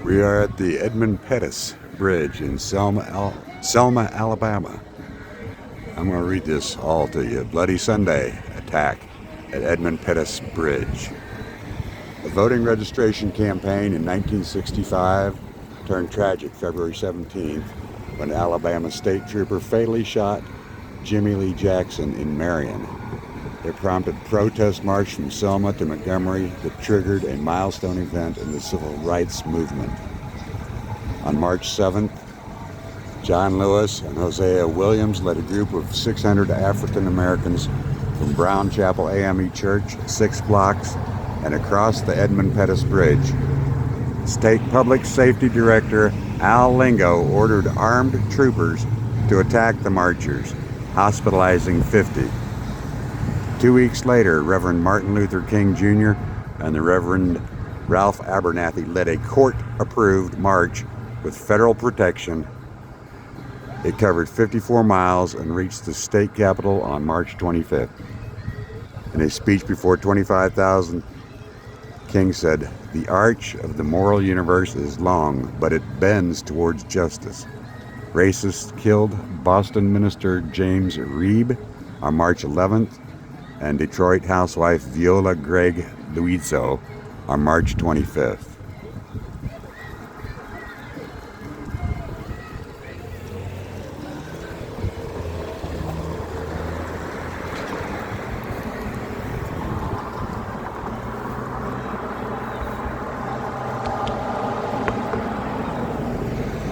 We are at the Edmund Pettus Bridge in Selma, Alabama. I'm going to read this all to you. Bloody Sunday attack at Edmund Pettus Bridge. A voting registration campaign in 1965 turned tragic February 17th when an Alabama state trooper fatally shot Jimmy Lee Jackson in Marion. It prompted a protest march from Selma to Montgomery that triggered a milestone event in the civil rights movement. On March 7th, John Lewis and Hosea Williams led a group of 600 African Americans from Brown Chapel AME Church 6 blocks and across the Edmund Pettus Bridge. State Public Safety Director Al Lingo ordered armed troopers to attack the marchers, hospitalizing 50. 2 weeks later, Reverend Martin Luther King Jr. and the Reverend Ralph Abernathy led a court-approved march with federal protection. It covered 54 miles and reached the state capitol on March 25th. In a speech before 25,000, King said, "The arch of the moral universe is long, but it bends towards justice." Racists killed Boston minister James Reeb on March 11th and Detroit housewife Viola Gregg Luizzo on March 25th.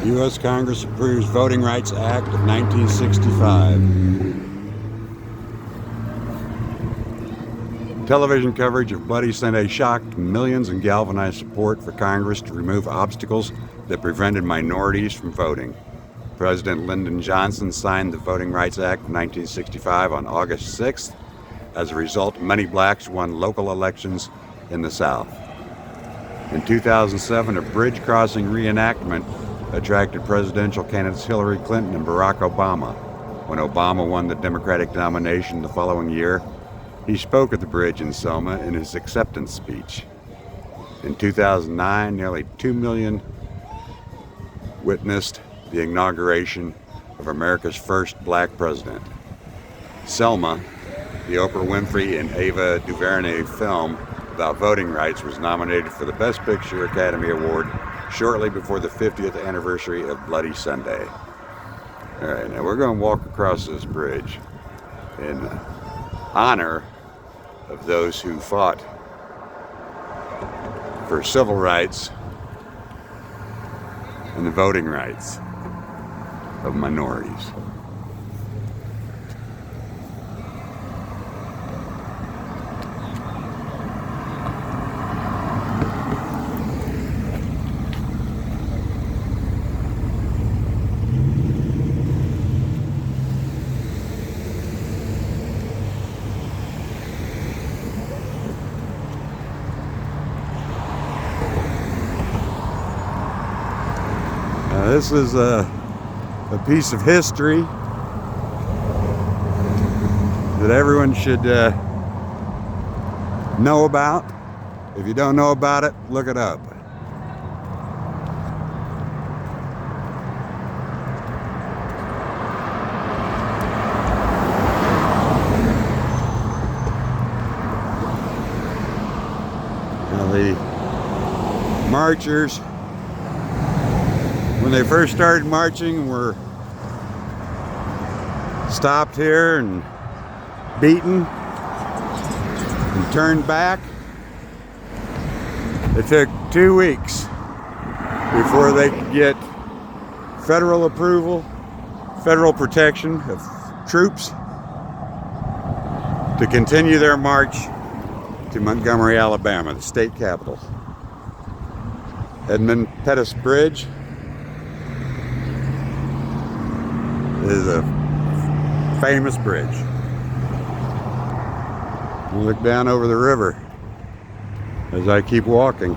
U.S. Congress approves Voting Rights Act of 1965. Television coverage of Bloody Sunday shocked millions and galvanized support for Congress to remove obstacles that prevented minorities from voting. President Lyndon Johnson signed the Voting Rights Act of 1965 on August 6th. As a result, many blacks won local elections in the South. In 2007, a bridge crossing reenactment attracted presidential candidates Hillary Clinton and Barack Obama. When Obama won the Democratic nomination the following year, he spoke at the bridge in Selma in his acceptance speech. In 2009, nearly 2 million witnessed the inauguration of America's first black president. Selma, the Oprah Winfrey and Ava DuVernay film about voting rights, was nominated for the Best Picture Academy Award shortly before the 50th anniversary of Bloody Sunday. All right, now we're going to walk across this bridge in honor of those who fought for civil rights and the voting rights of minorities. This is a piece of history that everyone should know about. If you don't know about it, look it up. Now the marchers, when they first started marching, were stopped here and beaten and turned back. It took 2 weeks before they could get federal approval, federal protection of troops to continue their march to Montgomery, Alabama, the state capital. Edmund Pettus Bridge is a famous bridge. You look down over the river as I keep walking.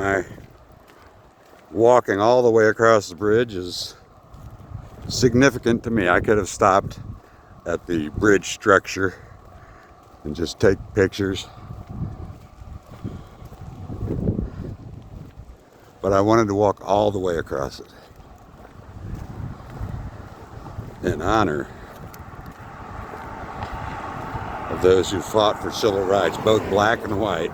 My walking all the way across the bridge is significant to me. I could have stopped at the bridge structure and just take pictures, but I wanted to walk all the way across it in honor of those who fought for civil rights, both black and white.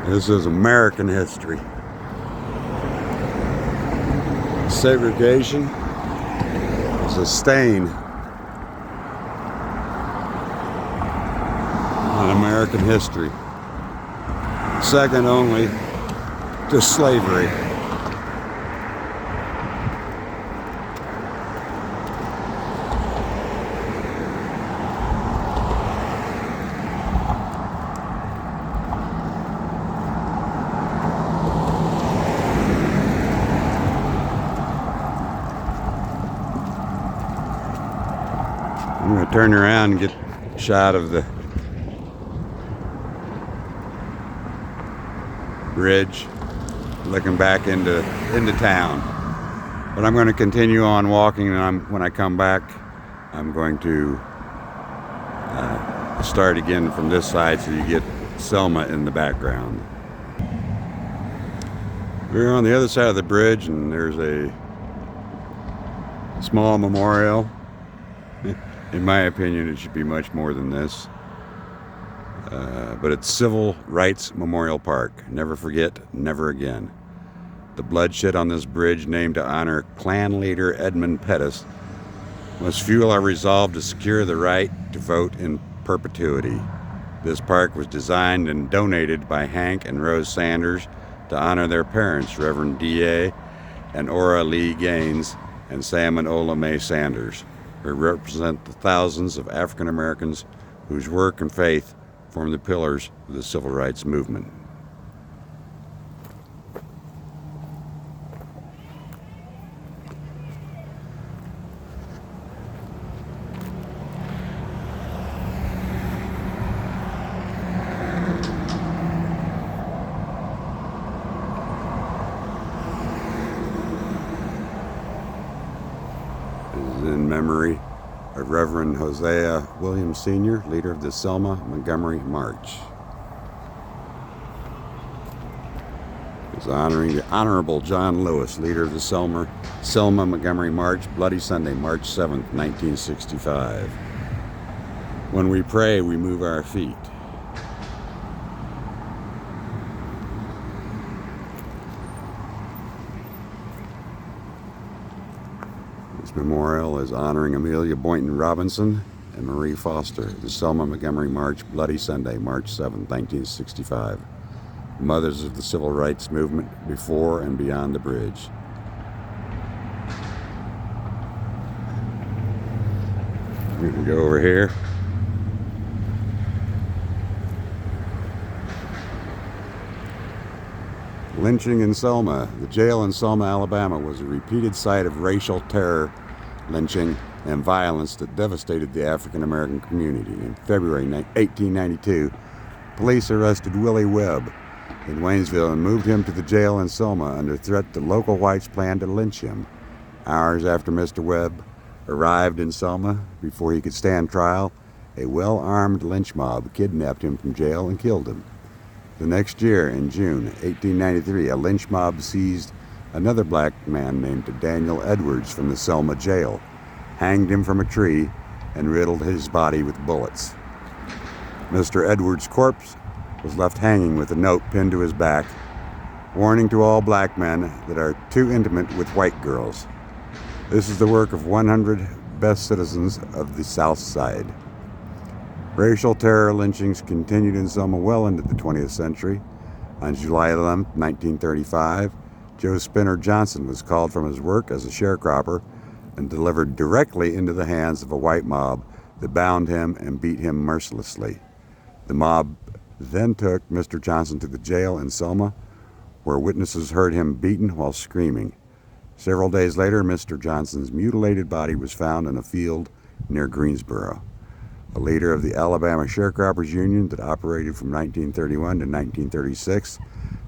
This is American history. Segregation is a stain on American history, second only to slavery. I'm going to turn around and get a shot of the bridge looking back into town. But I'm going to continue on walking, and when I come back, I'm going to start again from this side so you get Selma in the background. We're on the other side of the bridge, and there's a small memorial. In my opinion, it should be much more than this. But it's Civil Rights Memorial Park. Never forget, never again. The bloodshed on this bridge, named to honor Klan leader Edmund Pettus, must fuel our resolve to secure the right to vote in perpetuity. This park was designed and donated by Hank and Rose Sanders to honor their parents, Reverend D.A. and Ora Lee Gaines and Sam and Ola Mae Sanders, who represent the thousands of African Americans whose work and faith form the pillars of the civil rights movement. In memory of Reverend Hosea Williams Sr., leader of the Selma Montgomery March. It's honoring the Honorable John Lewis, leader of the Selma Montgomery March, Bloody Sunday, March 7th, 1965. When we pray, we move our feet. This memorial is honoring Amelia Boynton Robinson and Marie Foster, the Selma Montgomery March, Bloody Sunday, March 7, 1965. Mothers of the civil rights movement before and beyond the bridge. We can go over here. Lynching in Selma. The jail in Selma, Alabama was a repeated site of racial terror, lynching, and violence that devastated the African American community. In February 1892, police arrested Willie Webb in Waynesville and moved him to the jail in Selma under threat that local whites planned to lynch him. Hours after Mr. Webb arrived in Selma, before he could stand trial, a well-armed lynch mob kidnapped him from jail and killed him. The next year, in June 1893, a lynch mob seized another black man named Daniel Edwards from the Selma jail, hanged him from a tree, and riddled his body with bullets. Mr. Edwards' corpse was left hanging with a note pinned to his back, warning to all black men that are too intimate with white girls. This is the work of 100 best citizens of the South Side. Racial terror lynchings continued in Selma well into the 20th century. On July 11, 1935, Joe Spinner Johnson was called from his work as a sharecropper and delivered directly into the hands of a white mob that bound him and beat him mercilessly. The mob then took Mr. Johnson to the jail in Selma, where witnesses heard him beaten while screaming. Several days later, Mr. Johnson's mutilated body was found in a field near Greensboro. A leader of the Alabama Sharecroppers Union that operated from 1931 to 1936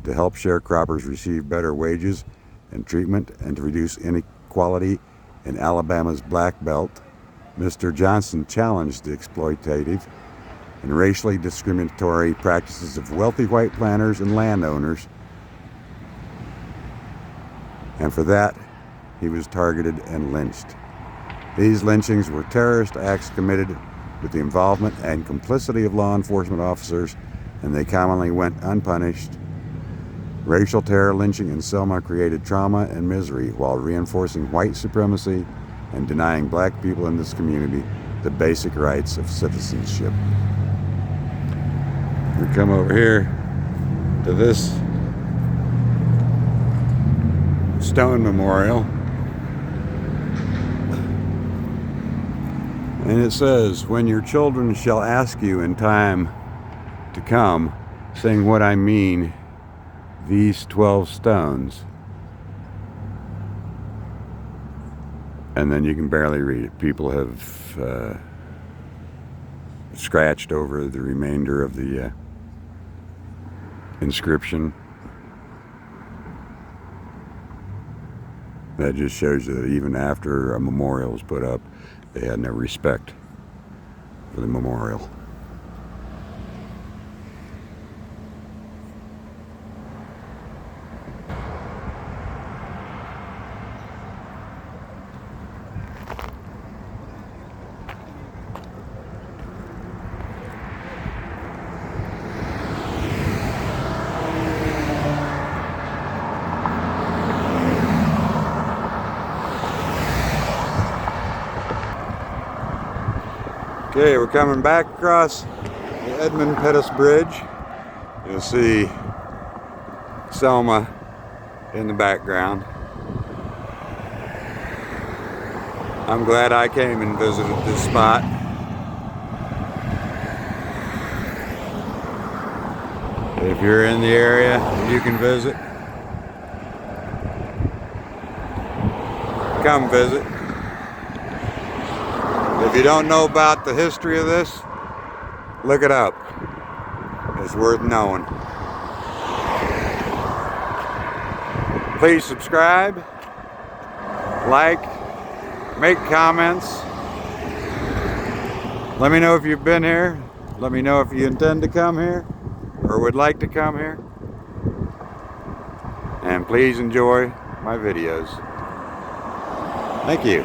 to help sharecroppers receive better wages and treatment and to reduce inequality in Alabama's Black Belt, Mr. Johnson challenged the exploitative and racially discriminatory practices of wealthy white planters and landowners, and for that, he was targeted and lynched. These lynchings were terrorist acts committed with the involvement and complicity of law enforcement officers, and they commonly went unpunished. Racial terror lynching in Selma created trauma and misery while reinforcing white supremacy and denying black people in this community the basic rights of citizenship. We come over here to this stone memorial, and it says, "When your children shall ask you in time to come, saying, what I mean, these 12 stones." And then you can barely read it. People have scratched over the remainder of the inscription. That just shows you that even after a memorial was put up, they had no respect for the memorial. Okay, we're coming back across the Edmund Pettus Bridge. You'll see Selma in the background. I'm glad I came and visited this spot. If you're in the area, you can visit. Come visit. If you don't know about the history of this, look it up. It's worth knowing. Please subscribe, like, make comments. Let me know if you've been here. Let me know if you intend to come here or would like to come here. And please enjoy my videos. Thank you.